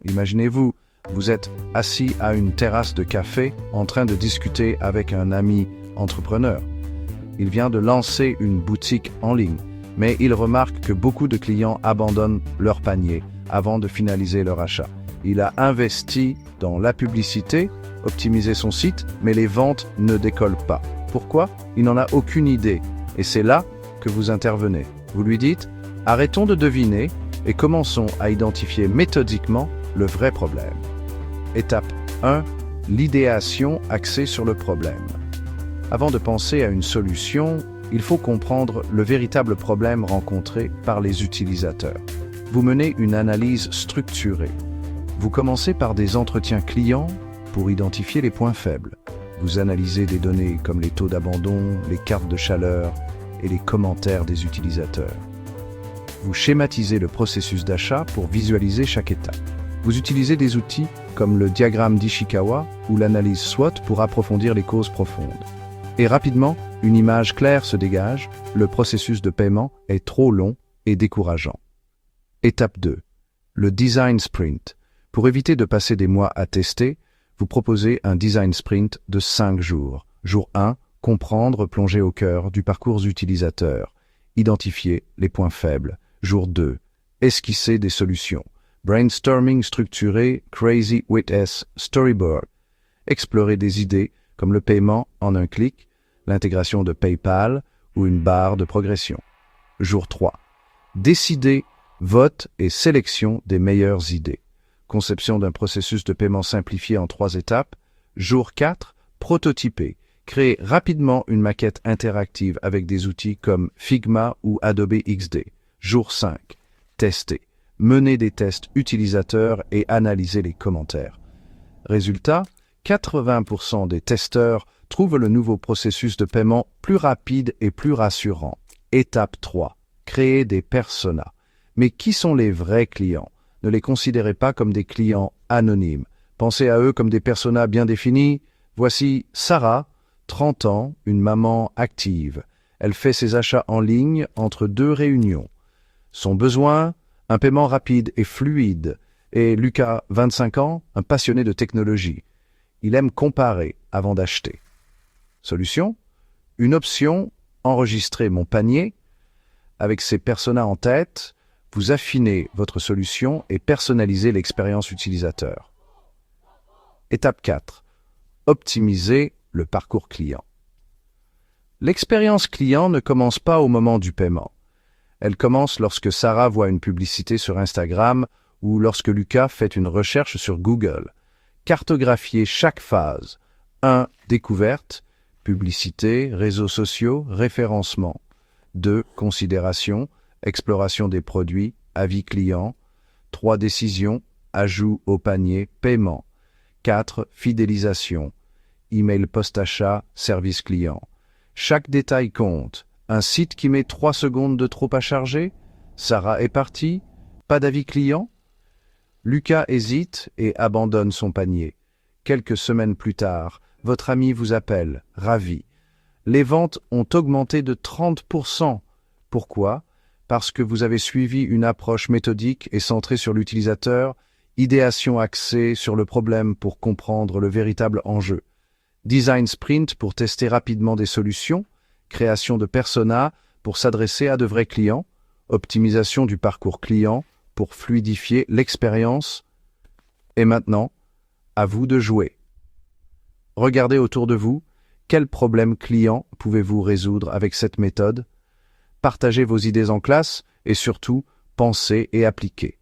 Imaginez-vous, vous êtes assis à une terrasse de café en train de discuter avec un ami entrepreneur. Il vient de lancer une boutique en ligne, mais il remarque que beaucoup de clients abandonnent leur panier avant de finaliser leur achat. Il a investi dans la publicité, optimisé son site, mais les ventes ne décollent pas. Pourquoi? Il n'en a aucune idée. Et c'est là que vous intervenez. Vous lui dites « Arrêtons de deviner et commençons à identifier méthodiquement le vrai problème. » Étape 1. L'idéation axée sur le problème. Avant de penser à une solution, il faut comprendre le véritable problème rencontré par les utilisateurs. Vous menez une analyse structurée. Vous commencez par des entretiens clients pour identifier les points faibles. Vous analysez des données comme les taux d'abandon, les cartes de chaleur et les commentaires des utilisateurs. Vous schématisez le processus d'achat pour visualiser chaque étape. Vous utilisez des outils comme le diagramme d'Ishikawa ou l'analyse SWOT pour approfondir les causes profondes. Et rapidement, une image claire se dégage, le processus de paiement est trop long et décourageant. Étape 2. Le design sprint. Pour éviter de passer des mois à tester, vous proposez un design sprint de 5 jours. Jour 1, comprendre, plonger au cœur du parcours utilisateur. Identifier les points faibles. Jour 2, esquisser des solutions. Brainstorming structuré, Crazy with S, Storyboard. Explorer des idées comme le paiement en un clic, l'intégration de PayPal ou une barre de progression. Jour 3, décider, vote et sélection des meilleures idées. Conception d'un processus de paiement simplifié en 3 étapes. Jour 4, prototyper. Créer rapidement une maquette interactive avec des outils comme Figma ou Adobe XD. Jour 5, tester. Mener des tests utilisateurs et analyser les commentaires. Résultat, 80% des testeurs trouvent le nouveau processus de paiement plus rapide et plus rassurant. Étape 3, créer des personas. Mais qui sont les vrais clients? Ne les considérez pas comme des clients anonymes. Pensez à eux comme des personas bien définis. Voici Sarah, 30 ans, une maman active. Elle fait ses achats en ligne entre 2 réunions. Son besoin, un paiement rapide et fluide. Et Lucas, 25 ans, un passionné de technologie. Il aime comparer avant d'acheter. Solution? Une option, enregistrer mon panier. Avec ces personas en tête, vous affinez votre solution et personnalisez l'expérience utilisateur. Étape 4. Optimiser le parcours client. L'expérience client ne commence pas au moment du paiement. Elle commence lorsque Sarah voit une publicité sur Instagram ou lorsque Lucas fait une recherche sur Google. Cartographiez chaque phase. 1. Découverte, publicité, réseaux sociaux, référencement. 2. Considération, exploration des produits, avis client. 3. Décision, ajout au panier, paiement. 4. Fidélisation, email post-achat, service client. Chaque détail compte. Un site qui met 3 secondes de trop à charger? Sarah est partie? Pas d'avis client? Lucas hésite et abandonne son panier. Quelques semaines plus tard, votre ami vous appelle, ravi. Les ventes ont augmenté de 30%. Pourquoi? Parce que vous avez suivi une approche méthodique et centrée sur l'utilisateur, idéation axée sur le problème pour comprendre le véritable enjeu. Design sprint pour tester rapidement des solutions, création de personas pour s'adresser à de vrais clients, optimisation du parcours client pour fluidifier l'expérience. Et maintenant, à vous de jouer. Regardez autour de vous, quels problèmes clients pouvez-vous résoudre avec cette méthode? Partagez vos idées en classe et surtout, pensez et appliquez.